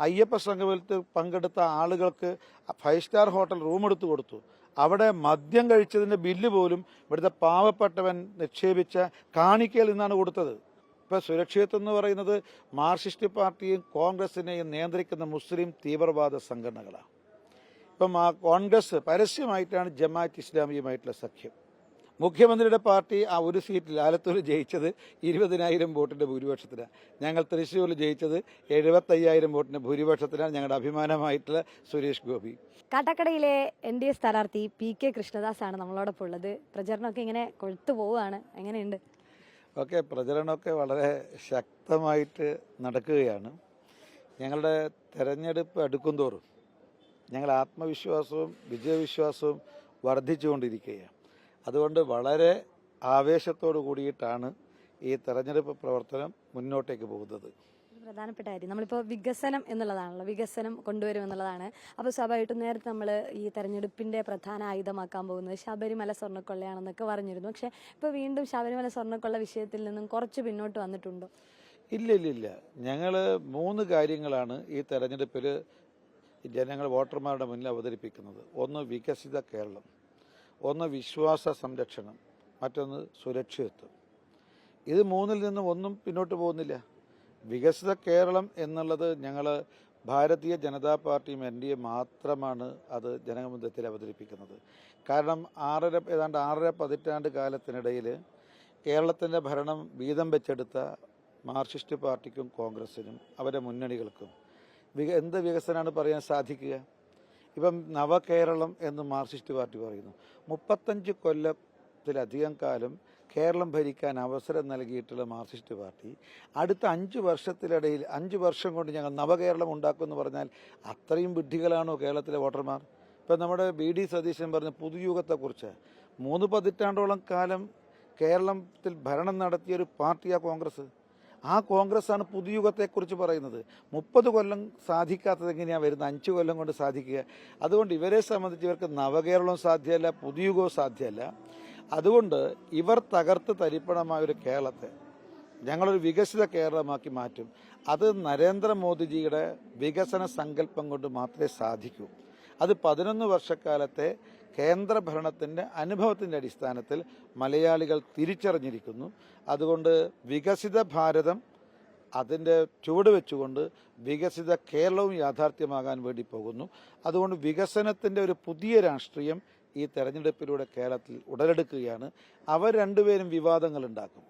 അയ്യപ്പ സംഗമത്തിൽ പങ്കെടുത്ത ആളുകൾക്ക് 5 സ്റ്റാർ ഹോട്ടൽ റൂം എടുത്തു കൊടുത്തു. അവിടെ മദ്യം കഴിച്ചതിൻ്റെ ബില്ല് പോലും ഇവിടുത്തെ പാവപ്പെട്ടവൻ നിക്ഷേപിച്ച കാണിക്കയിൽ നിന്നാണ് കൊടുത്തത്. ഇപ്പോൾ സുരക്ഷിതത്വം എന്ന് പറയുന്നത് മാർക്സിസ്റ്റ് പാർട്ടിയും കോൺഗ്രസിനെയും നിയന്ത്രിക്കുന്ന മുസ്ലിം തീവ്രവാദ സംഘടനകളാണ്. ഇപ്പം ആ കോൺഗ്രസ് പരസ്യമായിട്ടാണ് ജമാഅത്ത് ഇസ്ലാമിയുമായിട്ടുള്ള സഖ്യം. മുഖ്യമന്ത്രിയുടെ പാർട്ടി ആ ഒരു സീറ്റിൽ ആലത്തൂർ ജയിച്ചത് 20,000 വോട്ടിൻ്റെ ഭൂരിപക്ഷത്തിലാണ്. ഞങ്ങൾ തൃശ്ശൂരിൽ ജയിച്ചത് 75,000 വോട്ടിൻ്റെ ഭൂരിപക്ഷത്തിലാണ്. ഞങ്ങളുടെ അഭിമാനമായിട്ടുള്ള സുരേഷ് ഗോപി. കാട്ടാക്കടയിലെ NDA സ്ഥാനാർത്ഥി PK കൃഷ്ണദാസ് ആണ് നമ്മളോടൊപ്പം ഉള്ളത്. പ്രചരണമൊക്കെ ഇങ്ങനെ കൊഴുത്തു പോവുകയാണ്, എങ്ങനെയുണ്ട്? ഓക്കെ, പ്രചരണമൊക്കെ വളരെ ശക്തമായിട്ട് നടക്കുകയാണ്. ഞങ്ങളുടെ തെരഞ്ഞെടുപ്പ് അടുക്കുംതോറും ഞങ്ങൾ ആത്മവിശ്വാസവും വിജയവിശ്വാസവും വർദ്ധിച്ചുകൊണ്ടിരിക്കുകയാണ്. അതുകൊണ്ട് വളരെ ആവേശത്തോടു കൂടിയിട്ടാണ് ഈ തെരഞ്ഞെടുപ്പ് പ്രവർത്തനം മുന്നോട്ടേക്ക് പോകുന്നത്. പ്രധാനപ്പെട്ട കാര്യം നമ്മളിപ്പോൾ വികസനം എന്നുള്ളതാണല്ലോ, വികസനം കൊണ്ടുവരും എന്നുള്ളതാണ്. അപ്പോൾ സ്വാഭാവികമായിട്ടും നേരത്തെ നമ്മൾ ഈ തെരഞ്ഞെടുപ്പിൻ്റെ പ്രധാന ആയുധമാക്കാൻ പോകുന്നത് ശബരിമല സ്വർണ്ണക്കൊള്ളയാണെന്നൊക്കെ പറഞ്ഞിരുന്നു. പക്ഷേ ഇപ്പോൾ വീണ്ടും ശബരിമല സ്വർണ്ണക്കൊള്ള വിഷയത്തിൽ നിന്നും കുറച്ച് പിന്നോട്ട് വന്നിട്ടുണ്ടോ? ഇല്ല. ഞങ്ങൾ 3 കാര്യങ്ങളാണ് ഈ തെരഞ്ഞെടുപ്പിൽ ജനങ്ങൾ വോട്ടർമാരുടെ മുന്നിൽ അവതരിപ്പിക്കുന്നത്. ഒന്ന് വികസിത കേരളം, ഒന്ന് വിശ്വാസ സംരക്ഷണം, മറ്റൊന്ന് സുരക്ഷിതത്വം. ഇത് 3-ൽ നിന്നും ഒന്നും പിന്നോട്ട് പോകുന്നില്ല. വികസിത കേരളം എന്നുള്ളത് ഞങ്ങൾ ഭാരതീയ ജനതാ പാർട്ടിയും NDA മാത്രമാണ് അത് ജനമധ്യത്തിൽ അവതരിപ്പിക്കുന്നത്. കാരണം ഏതാണ്ട് 6.5 പതിറ്റാണ്ട് കാലത്തിനിടയിൽ കേരളത്തിൻ്റെ ഭരണം വീതം വെച്ചെടുത്ത മാർക്സിസ്റ്റ് പാർട്ടിക്കും കോൺഗ്രസിനും അവരുടെ മുന്നണികൾക്കും എന്ത് വികസനമാണ് പറയാൻ സാധിക്കുക? ഇപ്പം നവകേരളം എന്ന് മാർക്സിസ്റ്റ് പാർട്ടി പറയുന്നു. 35 കൊല്ലത്തിലധികം കാലം കേരളം ഭരിക്കാൻ അവസരം നൽകിയിട്ടുള്ള മാർക്സിസ്റ്റ് പാർട്ടി അടുത്ത 5 വർഷത്തിനിടയിൽ 5 വർഷം കൊണ്ട് ഞങ്ങൾ നവകേരളം ഉണ്ടാക്കുമെന്ന് പറഞ്ഞാൽ അത്രയും വിഡ്ഢികളാണോ കേരളത്തിലെ വോട്ടർമാർ? ഇപ്പം നമ്മുടെ BD സതീശൻ പറഞ്ഞ പുതുയുഗത്തെക്കുറിച്ച് 3 പതിറ്റാണ്ടോളം കാലം കേരളത്തിൽ ഭരണം നടത്തിയൊരു പാർട്ടിയാണ് കോൺഗ്രസ്. ആ കോൺഗ്രസ്സാണ് പുതുയുഗത്തെക്കുറിച്ച് പറയുന്നത്. 30 കൊല്ലം സാധിക്കാത്തത് എങ്ങനെയാണ് വരുന്നത് 5 കൊല്ലം കൊണ്ട് സാധിക്കുക? അതുകൊണ്ട് ഇവരെ സംബന്ധിച്ച് ഇവർക്ക് നവകേരളവും സാധ്യമല്ല, പുതുയുഗവും സാധ്യമല്ല. അതുകൊണ്ട് ഇവർ തകർത്ത് തരിപ്പണമായ ഒരു കേരളത്തെ ഞങ്ങളൊരു വികസിത കേരളമാക്കി മാറ്റും. അത് നരേന്ദ്രമോദിജിയുടെ വികസന സങ്കല്പം കൊണ്ട് മാത്രമേ സാധിക്കൂ. അത് 11 വർഷക്കാലത്തെ കേന്ദ്ര ഭരണത്തിൻ്റെ അനുഭവത്തിൻ്റെ അടിസ്ഥാനത്തിൽ മലയാളികൾ തിരിച്ചറിഞ്ഞിരിക്കുന്നു. അതുകൊണ്ട് വികസിത ഭാരതം അതിൻ്റെ ചുവട് വെച്ചുകൊണ്ട് വികസിത കേരളവും യാഥാർത്ഥ്യമാകാൻ വേണ്ടി പോകുന്നു. അതുകൊണ്ട് വികസനത്തിൻ്റെ ഒരു പുതിയ രാഷ്ട്രീയം ഈ തെരഞ്ഞെടുപ്പിലൂടെ കേരളത്തിൽ ഉടലെടുക്കുകയാണ്. അവർ രണ്ടുപേരും വിവാദങ്ങൾ ഉണ്ടാക്കും.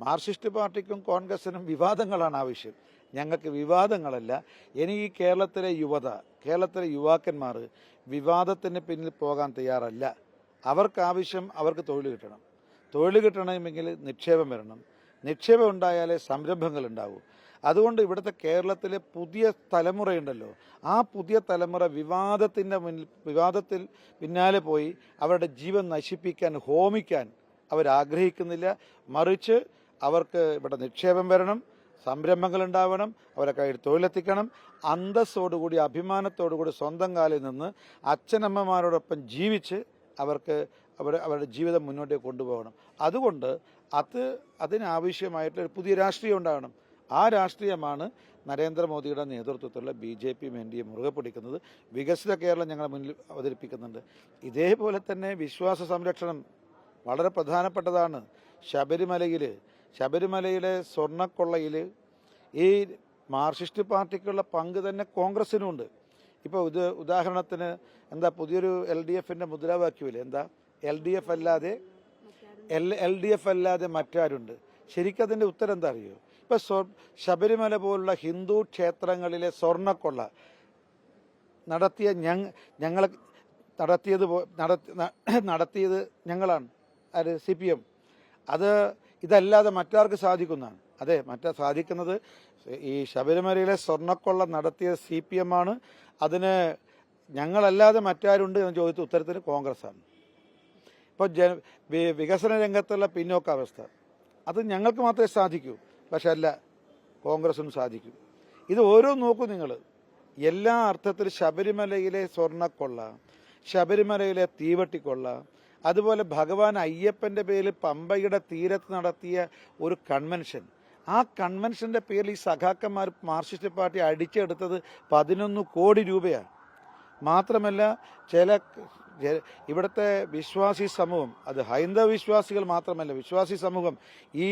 മാർക്സിസ്റ്റ് പാർട്ടിക്കും കോൺഗ്രസിനും വിവാദങ്ങളാണ് ആവശ്യം. ഞങ്ങൾക്ക് വിവാദങ്ങളല്ല. എനിക്ക് കേരളത്തിലെ കേരളത്തിലെ യുവാക്കന്മാർ വിവാദത്തിന് പിന്നിൽ പോകാൻ തയ്യാറല്ല. അവർക്കാവശ്യം അവർക്ക് തൊഴിൽ കിട്ടണം. തൊഴിൽ കിട്ടണമെങ്കിൽ നിക്ഷേപം വരണം. നിക്ഷേപം ഉണ്ടായാലേ സംരംഭങ്ങൾ ഉണ്ടാവൂ. അതുകൊണ്ട് ഇവിടുത്തെ കേരളത്തിലെ പുതിയ തലമുറയുണ്ടല്ലോ, ആ പുതിയ തലമുറ വിവാദത്തിൽ പിന്നാലെ പോയി അവരുടെ ജീവൻ നശിപ്പിക്കാൻ, ഹോമിക്കാൻ അവരാഗ്രഹിക്കുന്നില്ല. മറിച്ച് അവർക്ക് ഇവിടെ നിക്ഷേപം വരണം, സംരംഭങ്ങൾ ഉണ്ടാവണം, അവരെ കയ്യിൽ തൊഴിലെത്തിക്കണം. അന്തസ്സോടുകൂടി അഭിമാനത്തോടുകൂടി സ്വന്തം കാലിൽ നിന്ന് അച്ഛനമ്മമാരോടൊപ്പം ജീവിച്ച് അവരുടെ ജീവിതം മുന്നോട്ടേക്ക് കൊണ്ടുപോകണം. അതുകൊണ്ട് അതിനാവശ്യമായിട്ടുള്ള പുതിയ രാഷ്ട്രീയം ഉണ്ടാകണം. ആ രാഷ്ട്രീയമാണ് നരേന്ദ്രമോദിയുടെ നേതൃത്വത്തിലുള്ള BJPയും NDA മുറുകെ പിടിക്കുന്നത്. വികസിത കേരളം ഞങ്ങളുടെ മുന്നിൽ അവതരിപ്പിക്കുന്നുണ്ട്. ഇതേപോലെ തന്നെ വിശ്വാസ സംരക്ഷണം വളരെ പ്രധാനപ്പെട്ടതാണ്. ശബരിമലയിലെ സ്വർണ്ണക്കൊള്ളയിൽ ഈ മാർക്സിസ്റ്റ് പാർട്ടിക്കുള്ള പങ്ക് തന്നെ കോൺഗ്രസിനുമുണ്ട്. ഇപ്പോൾ ഉദാഹരണത്തിന് എന്താ പുതിയൊരു LDFൻ്റെ മുദ്രാവാക്യമില്ലേ? എന്താ LDF അല്ലാതെ മറ്റാരുണ്ട്? ശരിക്കതിൻ്റെ ഉത്തരം എന്താ അറിയോ? ഇപ്പം ശബരിമല പോലുള്ള ഹിന്ദു ക്ഷേത്രങ്ങളിലെ സ്വർണ്ണക്കൊള്ള നടത്തിയത് ഞങ്ങളാണ്. CPM. ഇതല്ലാതെ മറ്റാർക്ക് സാധിക്കുന്നതാണ്? അതെ, സാധിക്കുന്നത് ഈ ശബരിമലയിലെ സ്വർണ്ണക്കൊള്ള നടത്തിയ CPM ആണ്. അതിന് ഞങ്ങളല്ലാതെ മറ്റാരുണ്ട് എന്ന് ചോദിച്ച ഉത്തരത്തിന് കോൺഗ്രസ്സാണ്. ഇപ്പോൾ വികസന രംഗത്തുള്ള പിന്നോക്കാവസ്ഥ അത് ഞങ്ങൾക്ക് മാത്രമേ സാധിക്കൂ. പക്ഷെ അല്ല, കോൺഗ്രസിനും സാധിക്കും. ഇത് ഓരോ നോക്കൂ നിങ്ങൾ. എല്ലാ അർത്ഥത്തിലും ശബരിമലയിലെ സ്വർണ്ണക്കൊള്ള, ശബരിമലയിലെ തീവട്ടിക്കൊള്ള, അതുപോലെ ഭഗവാൻ അയ്യപ്പൻ്റെ പേരിൽ പമ്പയുടെ തീരത്ത് നടത്തിയ ഒരു കൺവെൻഷൻ, ആ കൺവെൻഷന്റെ പേരിൽ ഈ സഖാക്കന്മാർ മാർക്സിസ്റ്റ് പാർട്ടി അടിച്ചെടുത്തത് 11 കോടി രൂപയാണ്. മാത്രമല്ല ഇവിടുത്തെ വിശ്വാസി സമൂഹം, അത് ഹൈന്ദവ വിശ്വാസികൾ മാത്രമല്ല, വിശ്വാസി സമൂഹം ഈ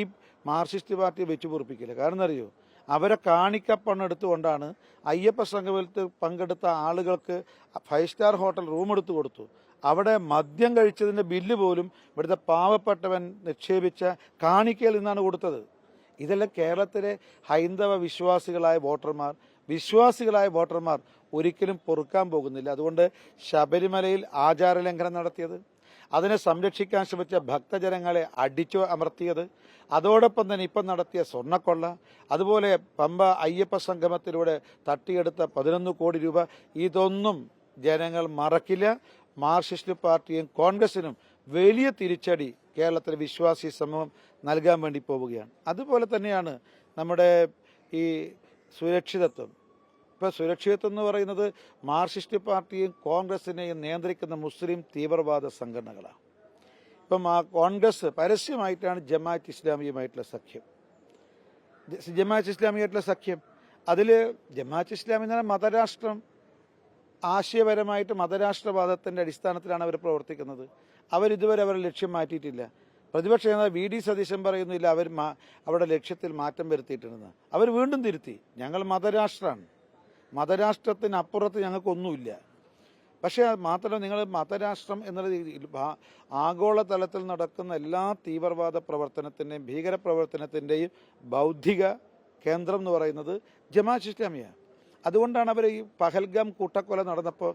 മാർക്സിസ്റ്റ് പാർട്ടിയെ വെച്ചു പൊറുപ്പിക്കില്ല. കാരണം അറിയോ, അവരെ കാണിക്കപ്പണം എടുത്തുകൊണ്ടാണ് അയ്യപ്പ സംഗമത്തിൽ പങ്കെടുത്ത ആളുകൾക്ക് 5 സ്റ്റാർ ഹോട്ടൽ റൂം എടുത്തു കൊടുത്തു. അവിടെ മദ്യം കഴിച്ചതിന്റെ ബില്ല് പോലും ഇവിടുത്തെ പാവപ്പെട്ടവൻ നിക്ഷേപിച്ച കാണിക്കയിൽ നിന്നാണ് കൊടുത്തത്. ഇതെല്ലാം കേരളത്തിലെ ഹൈന്ദവ വിശ്വാസികളായ വോട്ടർമാർ ഒരിക്കലും പൊറുക്കാൻ പോകുന്നില്ല. അതുകൊണ്ട് ശബരിമലയിൽ ആചാരലംഘനം നടത്തിയത്, അതിനെ സംരക്ഷിക്കാൻ ശ്രമിച്ച ഭക്തജനങ്ങളെ അടിച്ചു അമർത്തിയത്, അതോടൊപ്പം തന്നെ ഇപ്പം നടത്തിയ സ്വർണ്ണക്കൊള്ള, അതുപോലെ പമ്പ അയ്യപ്പ സംഗമത്തിലൂടെ തട്ടിയെടുത്ത 11 കോടി രൂപ, ഇതൊന്നും ജനങ്ങൾ മറക്കില്ല. മാർക്സിസ്റ്റ് പാർട്ടിയും കോൺഗ്രസിനും വലിയ തിരിച്ചടി കേരളത്തിലെ വിശ്വാസി സമൂഹം നൽകാൻ വേണ്ടി പോവുകയാണ്. അതുപോലെ തന്നെയാണ് നമ്മുടെ ഈ സുരക്ഷിതത്വം. ഇപ്പോൾ സുരക്ഷിതത്വം എന്ന് പറയുന്നത് മാർക്സിസ്റ്റ് പാർട്ടിയും കോൺഗ്രസിനെയും നിയന്ത്രിക്കുന്ന മുസ്ലിം തീവ്രവാദ സംഘടനകളാണ്. ഇപ്പം ആ കോൺഗ്രസ് പരസ്യമായിട്ടാണ് ജമാഅത്ത് ഇസ്ലാമിയുമായിട്ടുള്ള സഖ്യം. അതിൽ ജമാഅത്ത് ഇസ്ലാമി എന്ന് പറഞ്ഞാൽ മതരാഷ്ട്രം, ആശയപരമായിട്ട് മതരാഷ്ട്രവാദത്തിന്റെ അടിസ്ഥാനത്തിലാണ് അവർ പ്രവർത്തിക്കുന്നത്. അവരിതുവരെ അവരുടെ ലക്ഷ്യം മാറ്റിയിട്ടില്ല. പ്രതിപക്ഷ നേതാവ് വി ഡി സതീശൻ പറയുന്നില്ല അവരുടെ ലക്ഷ്യത്തിൽ മാറ്റം വരുത്തിയിട്ടുണ്ടെന്ന്. അവർ വീണ്ടും തിരുത്തി, ഞങ്ങൾ മതരാഷ്ട്രമാണ്, മതരാഷ്ട്രത്തിനപ്പുറത്ത് ഞങ്ങൾക്കൊന്നുമില്ല. പക്ഷേ മാത്രമല്ല, നിങ്ങൾ മതരാഷ്ട്രം എന്നുള്ള രീതിയിൽ ആഗോളതലത്തിൽ നടക്കുന്ന എല്ലാ തീവ്രവാദ പ്രവർത്തനത്തിൻ്റെയും ഭീകരപ്രവർത്തനത്തിൻ്റെയും ബൗദ്ധിക കേന്ദ്രം എന്ന് പറയുന്നത് ജമാഅത്ത് ഇസ്ലാമിയാണ്. അതുകൊണ്ടാണ് അവർ ഈ പഹൽഗാം കൂട്ടക്കൊല നടന്നപ്പോൾ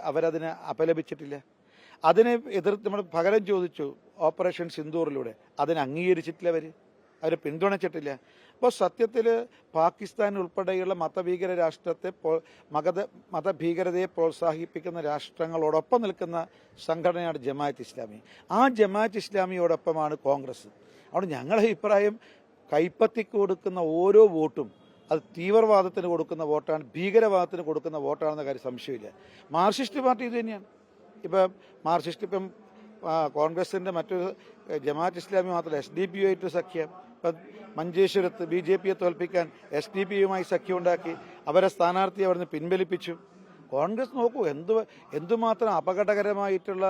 അവരതിനെ അപലപിച്ചിട്ടില്ല. അതിനെ എതിർത്ത് നമ്മൾ പകരം ചോദിച്ചു ഓപ്പറേഷൻ സിന്ദൂറിലൂടെ, അതിനെ അംഗീകരിച്ചിട്ടില്ല, അവർ പിന്തുണച്ചിട്ടില്ല. അപ്പോൾ സത്യത്തിൽ പാകിസ്ഥാൻ ഉൾപ്പെടെയുള്ള മതഭീകരതയെ പ്രോത്സാഹിപ്പിക്കുന്ന രാഷ്ട്രങ്ങളോടൊപ്പം നിൽക്കുന്ന സംഘടനയാണ് ജമാഅത്ത് ഇസ്ലാമി. ആ ജമാഅത്ത് ഇസ്ലാമിയോടൊപ്പമാണ് കോൺഗ്രസ്. അതുകൊണ്ട് ഞങ്ങളുടെ അഭിപ്രായം, കൈപ്പത്തിക്ക് കൊടുക്കുന്ന ഓരോ വോട്ടും അത് തീവ്രവാദത്തിന് കൊടുക്കുന്ന വോട്ടാണ്, ഭീകരവാദത്തിന് കൊടുക്കുന്ന വോട്ടാണെന്ന കാര്യം സംശയമില്ല. മാർക്സിസ്റ്റ് പാർട്ടി ഇത് തന്നെയാണ്. ഇപ്പം കോൺഗ്രസിന്റെ മറ്റൊരു ജമാഅത്ത് ഇസ്ലാമി മാത്രമല്ല, SDPI ആയിട്ട് സഖ്യം. ഇപ്പം മഞ്ചേശ്വരത്ത് BJPയെ തോൽപ്പിക്കാൻ SDPയുമായി സഖ്യം ഉണ്ടാക്കി, അവരെ സ്ഥാനാർത്ഥിയെ അവിടുന്ന് പിൻവലിപ്പിച്ചു. കോൺഗ്രസ് നോക്കൂ, എന്തുമാത്രം അപകടകരമായിട്ടുള്ള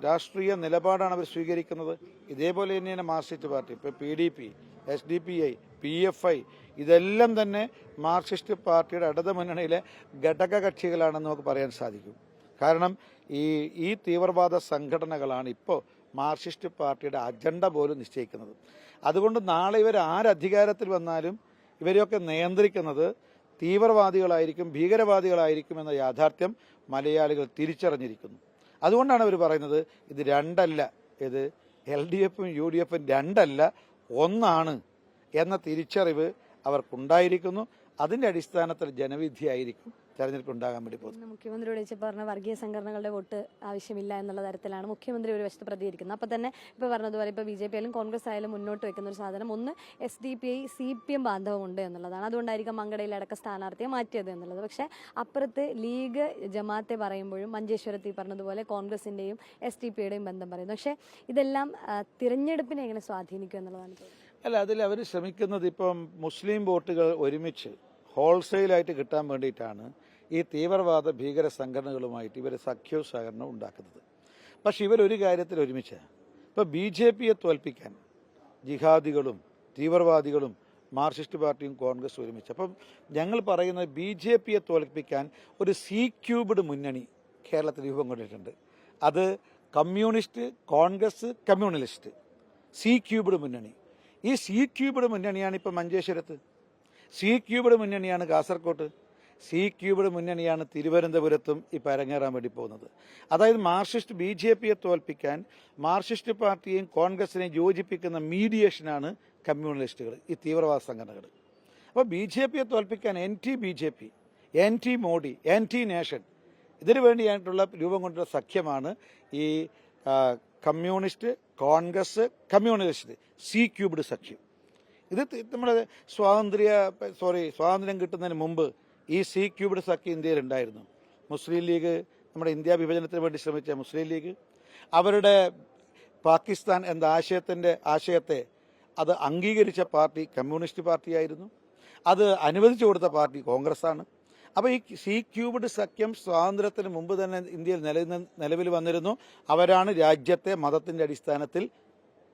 രാഷ്ട്രീയ നിലപാടാണ് അവർ സ്വീകരിക്കുന്നത്. ഇതേപോലെ തന്നെയാണ് മാർക്സിസ്റ്റ് പാർട്ടി. ഇപ്പോൾ PDP, SDPI, PFI ഇതെല്ലാം തന്നെ മാർക്സിസ്റ്റ് പാർട്ടിയുടെ ഇടത് മുന്നണിയിലെ ഘടക കക്ഷികളാണെന്ന് നമുക്ക് പറയാൻ സാധിക്കും. കാരണം ഈ തീവ്രവാദ സംഘടനകളാണ് ഇപ്പോൾ മാർക്സിസ്റ്റ് പാർട്ടിയുടെ അജണ്ട പോലും നിശ്ചയിക്കുന്നത്. അതുകൊണ്ട് നാളെ ഇവർ ആരധികാരത്തിൽ വന്നാലും ഇവരെയൊക്കെ നിയന്ത്രിക്കുന്നത് തീവ്രവാദികളായിരിക്കും, ഭീകരവാദികളായിരിക്കും എന്ന യാഥാർത്ഥ്യം മലയാളികൾ തിരിച്ചറിഞ്ഞിരിക്കുന്നു. അതുകൊണ്ടാണ് അവർ പറയുന്നത് ഇത് രണ്ടല്ല, ഇത് LDFും UDFും രണ്ടല്ല, ഒന്നാണ് എന്ന തിരിച്ചറിവ് അവർക്കുണ്ടായിരിക്കുന്നു. അതിന്റെ അടിസ്ഥാനത്തിൽ ജനവിധിയായിരിക്കും തെരഞ്ഞെടുപ്പ് ഉണ്ടാകാൻ വേണ്ടി പോകുന്നത്. മുഖ്യമന്ത്രിയോട് ചോദിച്ചപ്പോൾ പറഞ്ഞ വർഗീയ സംഘടനകളുടെ വോട്ട് ആവശ്യമില്ല എന്നുള്ള തരത്തിലാണ് മുഖ്യമന്ത്രി ഒരു വശത്ത് പ്രതികരിക്കുന്നത്. അപ്പോൾ തന്നെ ഇപ്പോൾ പറഞ്ഞതുപോലെ ഇപ്പോൾ BJP ആയാലും കോൺഗ്രസ് ആയാലും മുന്നോട്ട് വെക്കുന്ന ഒരു സാധനം, ഒന്ന് SDPI CPM ബാന്ധവമുണ്ട് എന്നുള്ളതാണ്. അതുകൊണ്ടായിരിക്കും മങ്കടയിലടക്കം സ്ഥാനാർത്ഥിയെ മാറ്റിയത് എന്നുള്ളത്. പക്ഷേ അപ്പുറത്ത് ലീഗ് ജമാഅത്തെ പറയുമ്പോഴും മഞ്ചേശ്വരത്ത് ഈ പറഞ്ഞതുപോലെ കോൺഗ്രസിന്റെയും SDPയുടെയും ബന്ധം പറയുന്നു. പക്ഷേ ഇതെല്ലാം തിരഞ്ഞെടുപ്പിനെ എങ്ങനെ സ്വാധീനിക്കും എന്നുള്ളതാണ് ചോദിക്കുന്നത്. അല്ല, അതിൽ അവർ ശ്രമിക്കുന്നത് ഇപ്പം മുസ്ലിം വോട്ടുകൾ ഒരുമിച്ച് ഹോൾസെയിലായിട്ട് കിട്ടാൻ വേണ്ടിയിട്ടാണ് ഈ തീവ്രവാദ ഭീകര സംഘടനകളുമായിട്ട് ഇവർ സഖ്യവും സഹകരണവും ഉണ്ടാക്കുന്നത്. പക്ഷെ ഇവരൊരു കാര്യത്തിൽ ഒരുമിച്ചാണ്. ഇപ്പോൾ BJPയെ തോൽപ്പിക്കാൻ ജിഹാദികളും തീവ്രവാദികളും മാർക്സിസ്റ്റ് പാർട്ടിയും കോൺഗ്രസ് ഒരുമിച്ച്. അപ്പം ഞങ്ങൾ പറയുന്നത് BJPയെ തോൽപ്പിക്കാൻ ഒരു C-ക്യൂബ്ഡ് മുന്നണി കേരളത്തിൽ രൂപം കൊണ്ടിട്ടുണ്ട്. അത് കമ്മ്യൂണിസ്റ്റ്, കോൺഗ്രസ്, കമ്മ്യൂണലിസ്റ്റ്, C-ക്യൂബ്ഡ് മുന്നണി. ഈ C-ക്യൂബ്ഡ് മുന്നണിയാണ് ഇപ്പം മഞ്ചേശ്വരത്ത്, C-ക്യൂബ്ഡ് മുന്നണിയാണ് കാസർകോട്ട്, C-ക്യൂബ്ഡ് മുന്നണിയാണ് തിരുവനന്തപുരത്തും ഇപ്പം അരങ്ങേറാൻ വേണ്ടി പോകുന്നത്. അതായത് BJPയെ തോൽപ്പിക്കാൻ മാർക്സിസ്റ്റ് പാർട്ടിയെയും കോൺഗ്രസിനെയും യോജിപ്പിക്കുന്ന മീഡിയേഷനാണ് കമ്മ്യൂണലിസ്റ്റുകൾ, ഈ തീവ്രവാദ സംഘടനകൾ. അപ്പോൾ BJPയെ തോൽപ്പിക്കാൻ NT-BJP, NT-മോഡി, NT-നേഷൻ, ഇതിനു വേണ്ടിയായിട്ടുള്ള രൂപം കൊണ്ടുള്ള സഖ്യമാണ് ഈ കമ്മ്യൂണിസ്റ്റ്, കോൺഗ്രസ്, കമ്മ്യൂണലിസ്റ്റ് C-ക്യൂബ്ഡ് സഖ്യം. ഇത് നമ്മുടെ സ്വാതന്ത്ര്യം കിട്ടുന്നതിന് മുമ്പ് ഈ C-ക്യൂബ്ഡ് സഖ്യം ഇന്ത്യയിൽ ഉണ്ടായിരുന്നു. മുസ്ലിം ലീഗ്, നമ്മുടെ ഇന്ത്യ വിഭജനത്തിന് വേണ്ടി ശ്രമിച്ച മുസ്ലിം ലീഗ്, അവരുടെ പാകിസ്ഥാൻ എന്ന ആശയത്തെ അത് അംഗീകരിച്ച പാർട്ടി കമ്മ്യൂണിസ്റ്റ് പാർട്ടിയായിരുന്നു, അത് അനുവദിച്ചു കൊടുത്ത പാർട്ടി കോൺഗ്രസ്സാണ്. അപ്പോൾ ഈ സി ക്യൂബ്ഡ് സഖ്യം സ്വാതന്ത്ര്യത്തിന് മുമ്പ് തന്നെ ഇന്ത്യയിൽ നിലവിൽ വന്നിരുന്നു. അവരാണ് രാജ്യത്തെ മതത്തിൻ്റെ അടിസ്ഥാനത്തിൽ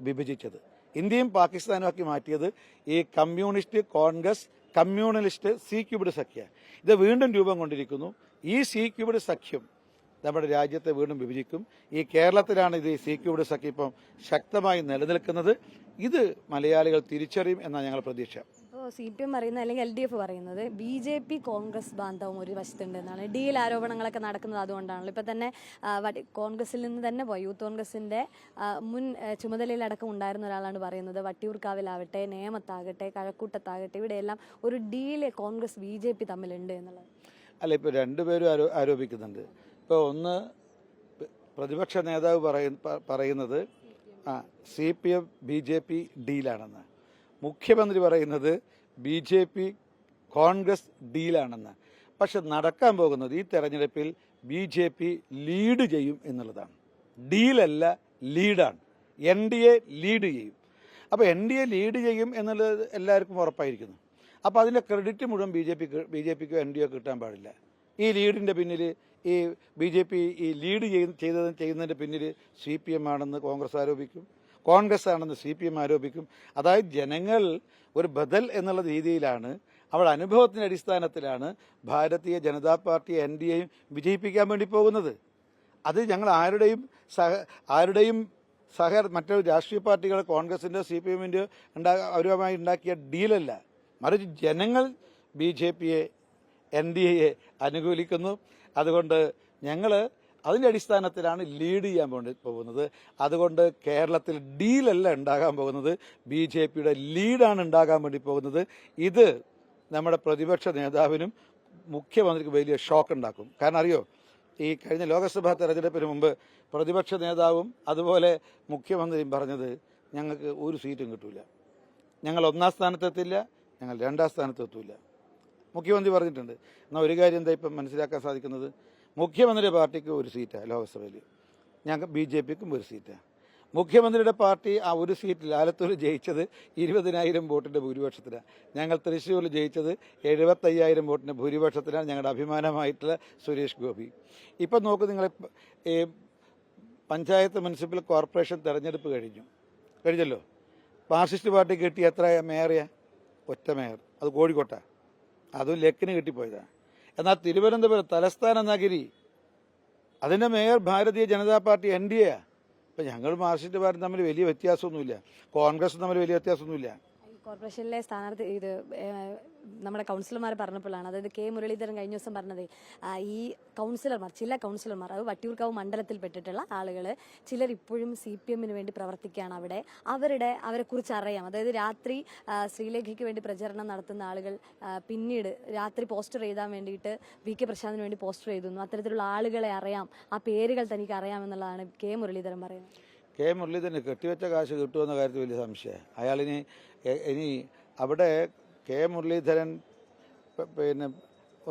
വിഭജിച്ചത്. ഇന്ത്യയും പാകിസ്ഥാനുമാക്കി മാറ്റിയത് ഈ communist Congress communalist C cubed സഖ്യ. ഇത് വീണ്ടും രൂപം കൊണ്ടിരിക്കുന്നു. ഈ സി ക്യൂബ്ഡ് സഖ്യം നമ്മുടെ രാജ്യത്തെ വീണ്ടും വിഭജിക്കും. ഈ കേരളത്തിലാണ് ഇത് സി ക്യൂബ്ഡ് സഖ്യം ഇപ്പം ശക്തമായി നിലനിൽക്കുന്നത്. ഇത് മലയാളികൾ തിരിച്ചറിയും എന്നാണ് ഞങ്ങൾ പ്രതീക്ഷ. ഇപ്പോൾ CPM പറയുന്നത് അല്ലെങ്കിൽ LDF പറയുന്നത് BJP കോൺഗ്രസ് ബാന്ധവം ഒരു വശത്തുണ്ട് എന്നാണ്. ഡീൽ ആരോപണങ്ങളൊക്കെ നടക്കുന്നത് അതുകൊണ്ടാണല്ലോ. ഇപ്പം തന്നെ കോൺഗ്രസിൽ നിന്ന് തന്നെ പോയി യൂത്ത് കോൺഗ്രസിൻ്റെ മുൻ ചുമതലയിലടക്കം ഉണ്ടായിരുന്ന ഒരാളാണ് പറയുന്നത് വട്ടിയൂർക്കാവിലാവട്ടെ, നേമത്താകട്ടെ, കഴക്കൂട്ടത്താകട്ടെ, ഇവിടെയെല്ലാം ഒരു ഡീല് കോൺഗ്രസ് BJP തമ്മിലുണ്ട് എന്നുള്ളത്. അല്ല, ഇപ്പോൾ രണ്ടുപേരും ആരോപിക്കുന്നുണ്ട്. ഇപ്പോൾ ഒന്ന് പ്രതിപക്ഷ നേതാവ് പറയുന്നത് CPM BJP ഡീലാണെന്ന്, മുഖ്യമന്ത്രി പറയുന്നത് BJP കോൺഗ്രസ് ഡീലാണെന്ന്. പക്ഷെ നടക്കാൻ പോകുന്നത് ഈ തെരഞ്ഞെടുപ്പിൽ BJP ലീഡ് ചെയ്യും എന്നുള്ളതാണ്. ഡീലല്ല, ലീഡാണ്. NDA ലീഡ് ചെയ്യും. അപ്പോൾ NDA ലീഡ് ചെയ്യും എന്നുള്ളത് എല്ലാവർക്കും ഉറപ്പായിരിക്കുന്നു. അപ്പോൾ അതിൻ്റെ ക്രെഡിറ്റ് മുഴുവൻ BJPക്കോ NDA കിട്ടാൻ പാടില്ല. ഈ ലീഡിൻ്റെ പിന്നിൽ ഈ BJP ഈ ലീഡ് ചെയ്യുന്നതിൻ്റെ പിന്നിൽ CPM ആണെന്ന് കോൺഗ്രസ് ആരോപിക്കും, കോൺഗ്രസ് ആണെന്ന് CPM ആരോപിക്കും. അതായത് ജനങ്ങൾ ഒരു ബദൽ എന്നുള്ള രീതിയിലാണ്, അവരുടെ അനുഭവത്തിൻ്റെ അടിസ്ഥാനത്തിലാണ് ഭാരതീയ ജനതാ പാർട്ടി NDAയും വിജയിപ്പിക്കാൻ വേണ്ടി പോകുന്നത്. അത് ഞങ്ങൾ ആരുടെയും മറ്റൊരു രാഷ്ട്രീയ പാർട്ടികൾ കോൺഗ്രസിൻ്റെയോ CPMൻ്റെയോ അവരുമായി ഉണ്ടാക്കിയ ഡീലല്ല, മറിച്ച് ജനങ്ങൾ BJPയെ NDAയെ അനുകൂലിക്കുന്നു. അതുകൊണ്ട് ഞങ്ങൾ അതിൻ്റെ അടിസ്ഥാനത്തിലാണ് ലീഡ് ചെയ്യാൻ പോകുന്നത്. അതുകൊണ്ട് കേരളത്തിൽ ഡീലല്ല ഉണ്ടാകാൻ പോകുന്നത്, BJPയുടെ ലീഡാണ് ഉണ്ടാകാൻ വേണ്ടി പോകുന്നത്. ഇത് നമ്മുടെ പ്രതിപക്ഷ നേതാവിനും മുഖ്യമന്ത്രിക്ക് വലിയ ഷോക്ക് ഉണ്ടാക്കും. കാരണം അറിയോ, ഈ കഴിഞ്ഞ ലോക്സഭാ തെരഞ്ഞെടുപ്പിന് മുമ്പ് പ്രതിപക്ഷ നേതാവും അതുപോലെ മുഖ്യമന്ത്രിയും പറഞ്ഞത് ഞങ്ങൾക്ക് ഒരു സീറ്റും കിട്ടൂല, ഞങ്ങൾ 1ാം സ്ഥാനത്തെത്തില്ല, ഞങ്ങൾ 2ാം സ്ഥാനത്തെത്തൂല. മുഖ്യമന്ത്രി പറഞ്ഞിട്ടുണ്ട്. എന്നാൽ ഒരു കാര്യം എന്താ ഇപ്പം മനസ്സിലാക്കാൻ സാധിക്കുന്നത്, മുഖ്യമന്ത്രിയുടെ പാർട്ടിക്ക് ഒരു സീറ്റാണ് ലോക്സഭയിൽ, ഞങ്ങൾക്ക് BJPക്കും ഒരു സീറ്റാണ്. മുഖ്യമന്ത്രിയുടെ പാർട്ടി ആ ഒരു സീറ്റിൽ ആലത്തൂർ ജയിച്ചത് 20,000 വോട്ടിൻ്റെ ഭൂരിപക്ഷത്തിലാണ്. ഞങ്ങൾ തൃശ്ശൂരിൽ ജയിച്ചത് 75,000 വോട്ടിൻ്റെ ഭൂരിപക്ഷത്തിലാണ്. ഞങ്ങളുടെ അഭിമാനമായിട്ടുള്ള സുരേഷ് ഗോപി. ഇപ്പം നോക്കൂ നിങ്ങൾ, ഈ പഞ്ചായത്ത് മുനിസിപ്പൽ കോർപ്പറേഷൻ തെരഞ്ഞെടുപ്പ് കഴിഞ്ഞല്ലോ. മാർക്സിസ്റ്റ് പാർട്ടി കിട്ടി എത്ര മേയറിയാ? ഒറ്റ മേയർ, അത് കോഴിക്കോട്ടാണ്, അതും ലക്കിന് കിട്ടിപ്പോയതാണ്. എന്നാൽ തിരുവനന്തപുരം തലസ്ഥാന നഗരി, അതിൻ്റെ mayor Bharatiya Janata party NDA. അപ്പം ഞങ്ങൾ മാർക്സിസ്റ്റ് പാർട്ടി തമ്മിൽ വലിയ വ്യത്യാസമൊന്നുമില്ല, കോൺഗ്രസും തമ്മിൽ വലിയ വ്യത്യാസമൊന്നുമില്ല. കോർപ്പറേഷനിലെ സ്ഥാനാർത്ഥി ഇത് നമ്മുടെ കൗൺസിലർമാർ പറഞ്ഞപ്പോഴാണ്, അതായത് K മുരളീധരൻ കഴിഞ്ഞ ദിവസം പറഞ്ഞത് ഈ ചില കൗൺസിലർമാർ, അത് വട്ടിയൂർക്കാവ് മണ്ഡലത്തിൽപ്പെട്ടിട്ടുള്ള ആളുകൾ ചിലർ ഇപ്പോഴും CPMന് വേണ്ടി പ്രവർത്തിക്കുകയാണ്. അവരെക്കുറിച്ച് അറിയാം. അതായത് രാത്രി ശ്രീലേഖയ്ക്ക് വേണ്ടി പ്രചരണം നടത്തുന്ന ആളുകൾ പിന്നീട് രാത്രി പോസ്റ്റർ എഴുതാൻ വേണ്ടിയിട്ട് VK പ്രശാന്തിന് വേണ്ടി പോസ്റ്റർ എഴുതുന്നു. അത്തരത്തിലുള്ള ആളുകളെ അറിയാം, ആ പേരുകൾ തനിക്ക് അറിയാമെന്നുള്ളതാണ് K മുരളീധരൻ പറയുന്നത്. K മുരളീധരന് കെട്ടിവെച്ച കാശ് കിട്ടുമെന്ന കാര്യത്തിൽ വലിയ സംശയം. ഇനി അവിടെ K മുരളീധരൻ പിന്നെ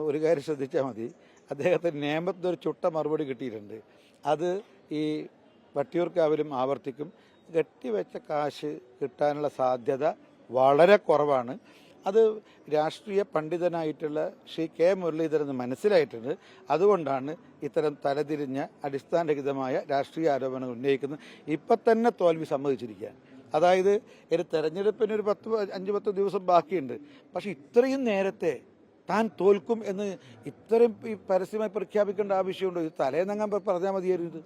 ഒരു കാര്യം ശ്രദ്ധിച്ചാൽ മതി, അദ്ദേഹത്തിന് നിയമത്തിനൊരു ചുട്ട മറുപടി കിട്ടിയിട്ടുണ്ട്. അത് ഈ വട്ടിയൂർക്കാവിലും ആവർത്തിക്കും. കെട്ടിവെച്ച കാശ് കിട്ടാനുള്ള സാധ്യത വളരെ കുറവാണ്. അത് രാഷ്ട്രീയ പണ്ഡിതനായിട്ടുള്ള ശ്രീ K മുരളീധരൻ മനസ്സിലായിട്ടുണ്ട്. അതുകൊണ്ടാണ് ഇത്തരം തലതിരിഞ്ഞ അടിസ്ഥാനരഹിതമായ രാഷ്ട്രീയ ആരോപണങ്ങൾ ഉന്നയിക്കുന്നത്. ഇപ്പം തന്നെ തോൽവി സമ്മതിച്ചിരിക്കുക. അതായത് ഒരു തെരഞ്ഞെടുപ്പിന് ഒരു 5-10 ദിവസം ബാക്കിയുണ്ട്. പക്ഷെ ഇത്രയും നേരത്തെ താൻ തോൽക്കും എന്ന് ഇത്രയും പരസ്യമായി പ്രഖ്യാപിക്കേണ്ട ആവശ്യമുണ്ടോ? ഇത് തലേന്നങ്ങാൻ പറഞ്ഞാൽ മതിയായിരുന്നു.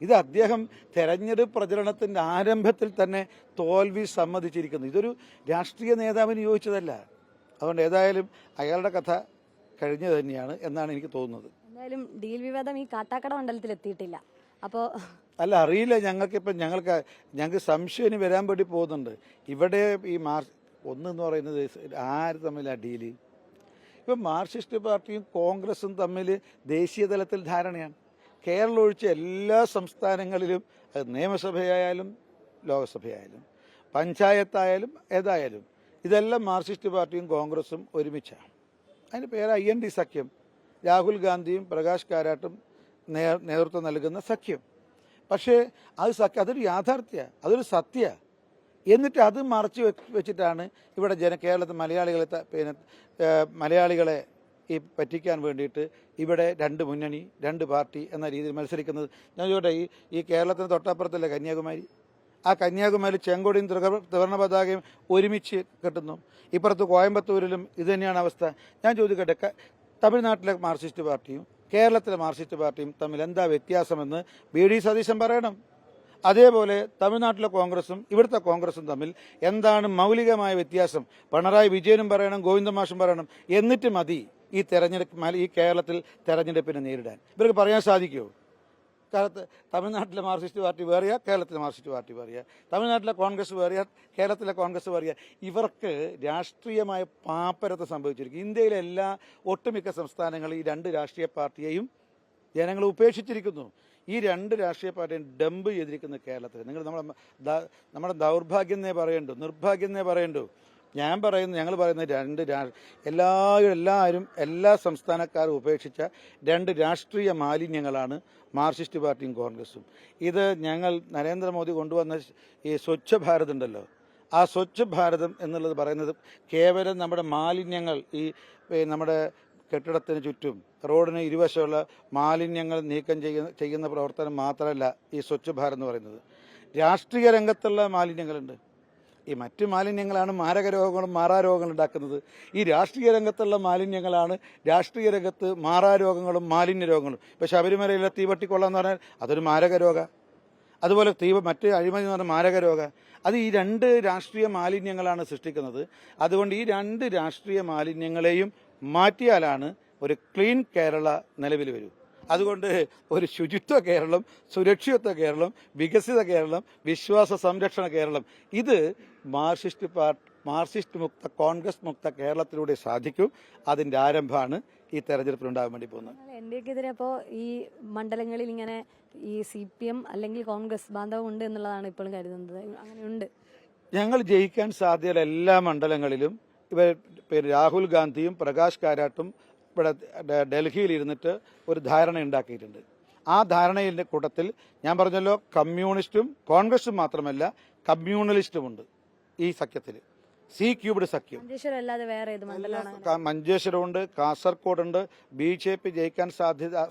ഇത് അദ്ദേഹം തെരഞ്ഞെടുപ്പ് പ്രചരണത്തിൻ്റെ ആരംഭത്തിൽ തന്നെ തോൽവി സമ്മതിച്ചിരിക്കുന്നു. ഇതൊരു രാഷ്ട്രീയ നേതാവിന് യോജിച്ചതല്ല. അതുകൊണ്ട് ഏതായാലും അയാളുടെ കഥ കഴിഞ്ഞു തന്നെയാണ് എന്നാണ് എനിക്ക് തോന്നുന്നത്. എന്തായാലും ഡീൽ വിവാദം ഈ കാട്ടാക്കട മണ്ഡലത്തിൽ എത്തിയിട്ടില്ല. അപ്പോൾ അല്ല, അറിയില്ല. ഞങ്ങൾക്ക് സംശയം ഇനി വരാൻ വേണ്ടി പോകുന്നുണ്ട്. ഇവിടെ ഈ ഒന്നെന്ന് പറയുന്നത് ആര് തമ്മിലാണ് ഡീല്? ഇപ്പം മാർക്സിസ്റ്റ് പാർട്ടിയും കോൺഗ്രസും തമ്മിൽ ദേശീയ തലത്തിൽ ധാരണയാണ്. കേരളം ഒഴിച്ച് എല്ലാ സംസ്ഥാനങ്ങളിലും, അത് നിയമസഭയായാലും ലോക്സഭയായാലും പഞ്ചായത്തായാലും ഏതായാലും, ഇതെല്ലാം മാർക്സിസ്റ്റ് പാർട്ടിയും കോൺഗ്രസും ഒരുമിച്ചാണ്. അതിന് പേര് IND സഖ്യം. രാഹുൽ ഗാന്ധിയും പ്രകാശ് കാരാട്ടും നേതൃത്വം നൽകുന്ന സഖ്യം. പക്ഷേ അതൊരു യാഥാർത്ഥ്യ, അതൊരു സത്യ. എന്നിട്ട് അത് മറച്ചു വെച്ചിട്ടാണ് ഇവിടെ കേരളത്തിൽ മലയാളികളെ ഈ പറ്റിക്കാൻ വേണ്ടിയിട്ട് ഇവിടെ രണ്ട് മുന്നണി രണ്ട് പാർട്ടി എന്ന രീതിയിൽ മത്സരിക്കുന്നത്. ഞാൻ ചോട്ടെ, ഈ കേരളത്തിന് തൊട്ടപ്പുറത്തല്ലേ കന്യാകുമാരി? ആ കന്യാകുമാരി ചെങ്കോടിയും ത്രിവർണ്ണ പതാകയും ഒരുമിച്ച് കെട്ടുന്നു. ഇപ്പുറത്ത് കോയമ്പത്തൂരിലും ഇത് തന്നെയാണ് അവസ്ഥ. ഞാൻ ചോദിക്കട്ടെ, തമിഴ്നാട്ടിലെ മാർക്സിസ്റ്റ് പാർട്ടിയും കേരളത്തിലെ മാർക്സിസ്റ്റ് പാർട്ടിയും തമ്മിൽ എന്താ വ്യത്യാസമെന്ന് വി ഡി സതീശൻ പറയണം. അതേപോലെ തമിഴ്നാട്ടിലെ കോൺഗ്രസും ഇവിടുത്തെ കോൺഗ്രസും തമ്മിൽ എന്താണ് മൗലികമായ വ്യത്യാസം പിണറായി വിജയനും പറയണം, ഗോവിന്ദമാഷും പറയണം. എന്നിട്ട് മതി ഈ കേരളത്തിൽ തെരഞ്ഞെടുപ്പിനെ നേരിടാൻ. ഇവർക്ക് പറയാൻ സാധിക്കുമോ? തമിഴ്നാട്ടിലെ മാർക്സിസ്റ്റ് പാർട്ടി വേറെയാ, കേരളത്തിലെ മാർക്സിസ്റ്റ് പാർട്ടി വേറെയാ, തമിഴ്നാട്ടിലെ കോൺഗ്രസ് വേറെയാ, കേരളത്തിലെ കോൺഗ്രസ് വേറെയാ. ഇവർക്ക് രാഷ്ട്രീയമായ പാപ്പരത്ത് സംഭവിച്ചിരിക്കും. ഇന്ത്യയിലെ ഒട്ടുമിക്ക സംസ്ഥാനങ്ങളിൽ ഈ രണ്ട് രാഷ്ട്രീയ പാർട്ടിയെയും ജനങ്ങൾ ഉപേക്ഷിച്ചിരിക്കുന്നു. ഈ രണ്ട് രാഷ്ട്രീയ പാർട്ടിയും ഡംപ് ചെയ്തിരിക്കുന്ന കേരളത്തിൽ നിങ്ങൾ നമ്മുടെ ദൗർഭാഗ്യം പറയണ്ടു, നിർഭാഗ്യം പറയണ്ടു. ഞങ്ങൾ പറയുന്ന എല്ലാവരും എല്ലാ സംസ്ഥാനക്കാരും ഉപേക്ഷിച്ച രണ്ട് രാഷ്ട്രീയ മാലിന്യങ്ങളാണ് മാർക്സിസ്റ്റ് പാർട്ടിയും കോൺഗ്രസും. ഇത് ഞങ്ങൾ നരേന്ദ്രമോദി കൊണ്ടുവന്ന ഈ സ്വച്ഛ ഭാരത് ഉണ്ടല്ലോ, ആ സ്വച്ഛ ഭാരതം എന്നുള്ളത് പറയുന്നത് കേവലം നമ്മുടെ മാലിന്യങ്ങൾ നമ്മുടെ കെട്ടിടത്തിന് ചുറ്റും റോഡിന് ഇരുവശമുള്ള മാലിന്യങ്ങൾ നീക്കം ചെയ്യുന്ന പ്രവർത്തനം മാത്രമല്ല ഈ സ്വച്ഛ ഭാരത് എന്ന് പറയുന്നത്. രാഷ്ട്രീയ രംഗത്തുള്ള മാലിന്യങ്ങളുണ്ട്. ഈ മറ്റു മാലിന്യങ്ങളാണ് മാരകരോഗങ്ങളും മാറാരോഗങ്ങളും ഉണ്ടാക്കുന്നത്. ഈ രാഷ്ട്രീയ രംഗത്തുള്ള മാലിന്യങ്ങളാണ് രാഷ്ട്രീയ രംഗത്ത് മാറാരോഗങ്ങളും മാലിന്യ രോഗങ്ങളും. ഇപ്പോൾ ശബരിമലയിലെ തീവട്ടിക്കൊള്ളാന്ന് പറഞ്ഞാൽ അതൊരു മാരകരോഗ. അതുപോലെ മറ്റ് അഴിമതി എന്ന് പറഞ്ഞാൽ മാരകരോഗ. അത് ഈ രണ്ട് രാഷ്ട്രീയ മാലിന്യങ്ങളാണ് സൃഷ്ടിക്കുന്നത്. അതുകൊണ്ട് ഈ രണ്ട് രാഷ്ട്രീയ മാലിന്യങ്ങളെയും മാറ്റിയാലാണ് ഒരു ക്ലീൻ കേരള നിലവിൽ വരൂ. അതുകൊണ്ട് ഒരു ശുചിത്വ കേരളം, സുരക്ഷിതത്വ കേരളം, വികസിത കേരളം, വിശ്വാസ സംരക്ഷണ കേരളം, ഇത് മാർക്സിസ്റ്റ് മുക്ത കോൺഗ്രസ് മുക്ത കേരളത്തിലൂടെ സാധിക്കും. അതിന്റെ ആരംഭമാണ് ഈ തെരഞ്ഞെടുപ്പിലുണ്ടാകാൻ വേണ്ടി പോകുന്നത്. എൻഡിഎക്കെതിരെ അപ്പോൾ ഈ മണ്ഡലങ്ങളിൽ ഇങ്ങനെ ഈ CPM അല്ലെങ്കിൽ കോൺഗ്രസ് ബാന്ധവം ഉണ്ട് എന്നുള്ളതാണ് ഇപ്പോഴും കരുതുന്നത്. അങ്ങനെയുണ്ട്. ഞങ്ങൾ ജയിക്കാൻ സാധ്യതയുള്ള എല്ലാ മണ്ഡലങ്ങളിലും രാഹുൽ ഗാന്ധിയും പ്രകാശ് കാരാട്ടും ഇവിടെ ഡൽഹിയിൽ ഇരുന്നിട്ട് ഒരു ധാരണ ഉണ്ടാക്കിയിട്ടുണ്ട്. ആ ധാരണയുടെ കൂട്ടത്തിൽ ഞാൻ പറഞ്ഞല്ലോ, കമ്മ്യൂണിസ്റ്റും കോൺഗ്രസും മാത്രമല്ല കമ്മ്യൂണലിസ്റ്റുമുണ്ട് ഈ സഖ്യത്തിൽ. C-ക്യൂബ്ഡ് സഖ്യം. മഞ്ചേശ്വരമുണ്ട്, കാസർഗോഡുണ്ട്. BJP ജയിക്കാൻ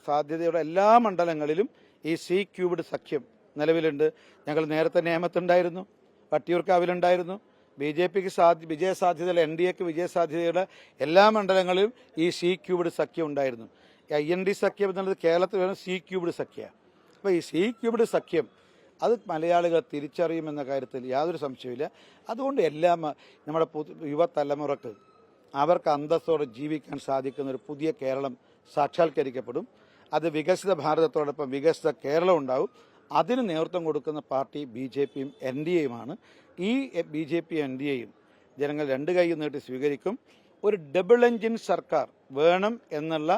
സാധ്യതയുള്ള എല്ലാ മണ്ഡലങ്ങളിലും ഈ C-ക്യൂബ്ഡ് സഖ്യം നിലവിലുണ്ട്. ഞങ്ങൾ നേരത്തെ നേമത്തുണ്ടായിരുന്നു, വട്ടിയൂർക്കാവിലുണ്ടായിരുന്നു. BJPക്ക് വിജയസാധ്യതയുള്ള NDAക്ക് വിജയസാധ്യതയുള്ള എല്ലാ മണ്ഡലങ്ങളിലും ഈ C-ക്യൂബ്ഡ് സഖ്യം ഉണ്ടായിരുന്നു. IND സഖ്യം എന്നുള്ളത് കേരളത്തിൽ വേണം C-ക്യൂബ്ഡ് സഖ്യം. അപ്പോൾ ഈ C-ക്യൂബ്ഡ് സഖ്യം അത് മലയാളികൾ തിരിച്ചറിയുമെന്ന കാര്യത്തിൽ യാതൊരു സംശയമില്ല. അതുകൊണ്ട് നമ്മുടെ യുവതലമുറക്ക് അവർക്ക് അന്തസ്സോടെ ജീവിക്കാൻ സാധിക്കുന്ന ഒരു പുതിയ കേരളം സാക്ഷാത്കരിക്കപ്പെടും. അത് വികസിത ഭാരതത്തോടൊപ്പം വികസിത കേരളം ഉണ്ടാവും. അതിന് നേതൃത്വം കൊടുക്കുന്ന പാർട്ടി BJPയും NDAയുമാണ്. ഈ BJPയും NDAയും ജനങ്ങൾ രണ്ട് കൈ നീട്ടി സ്വീകരിക്കും. ഒരു ഡബിൾ എഞ്ചിൻ സർക്കാർ വേണം എന്നുള്ള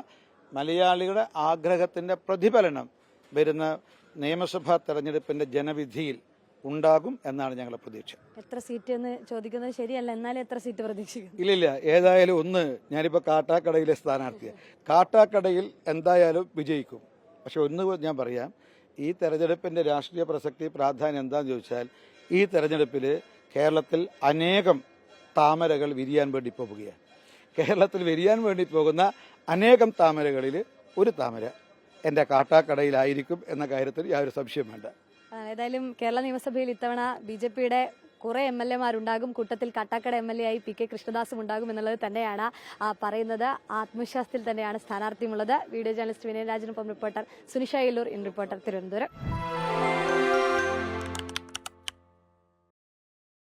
മലയാളികളുടെ ആഗ്രഹത്തിന്റെ പ്രതിഫലനം വരുന്ന നിയമസഭാ തെരഞ്ഞെടുപ്പിന്റെ ജനവിധിയിൽ ഉണ്ടാകും എന്നാണ് ഞങ്ങളുടെ പ്രതീക്ഷ. എത്ര സീറ്റ് എന്ന് ചോദിക്കുന്നത് ശരിയല്ല, എന്നാലും എത്ര സീറ്റ് പ്രതീക്ഷിക്കുന്നു? ഇല്ലില്ല, ഏതായാലും ഒന്ന് ഞാനിപ്പോൾ കാട്ടാക്കടയിലെ സ്ഥാനാർത്ഥിയാണ്. കാട്ടാക്കടയിൽ എന്തായാലും വിജയിക്കും. പക്ഷെ ഒന്ന് ഞാൻ പറയാം, ഈ തെരഞ്ഞെടുപ്പിന്റെ രാഷ്ട്രീയ പ്രസക്തി പ്രാധാന്യം എന്താണെന്ന് ചോദിച്ചാൽ, ഈ തെരഞ്ഞെടുപ്പിൽ കേരളത്തിൽ അനേകം താമരകൾ വിരിയാൻ വേണ്ടി പോവുകയാണ്. കേരളത്തിൽ വിരിയാൻ വേണ്ടി പോകുന്ന അനേകം താമരകളിൽ ഒരു താമര എൻ്റെ കാട്ടാക്കടയിലായിരിക്കും എന്ന കാര്യത്തിൽ യാതൊരു സംശയം വേണ്ട. ഏതായാലും കേരള നിയമസഭയിൽ ഇത്തവണ BJPയുടെ കുറെ MLA-മാരുണ്ടാകും. കൂട്ടത്തിൽ കാട്ടാക്കട MLA ആയി PK കൃഷ്ണദാസും ഉണ്ടാകും എന്നുള്ളത് തന്നെയാണ് പറയുന്നത്. ആത്മവിശ്വാസത്തിൽ തന്നെയാണ് സ്ഥാനാർത്ഥിയുമുള്ളത്. വീഡിയോ ജേർണലിസ്റ്റ് വിനയരാജനൊപ്പം reporter Sunisha Yellur, in reporter, Thiruvananthapuram.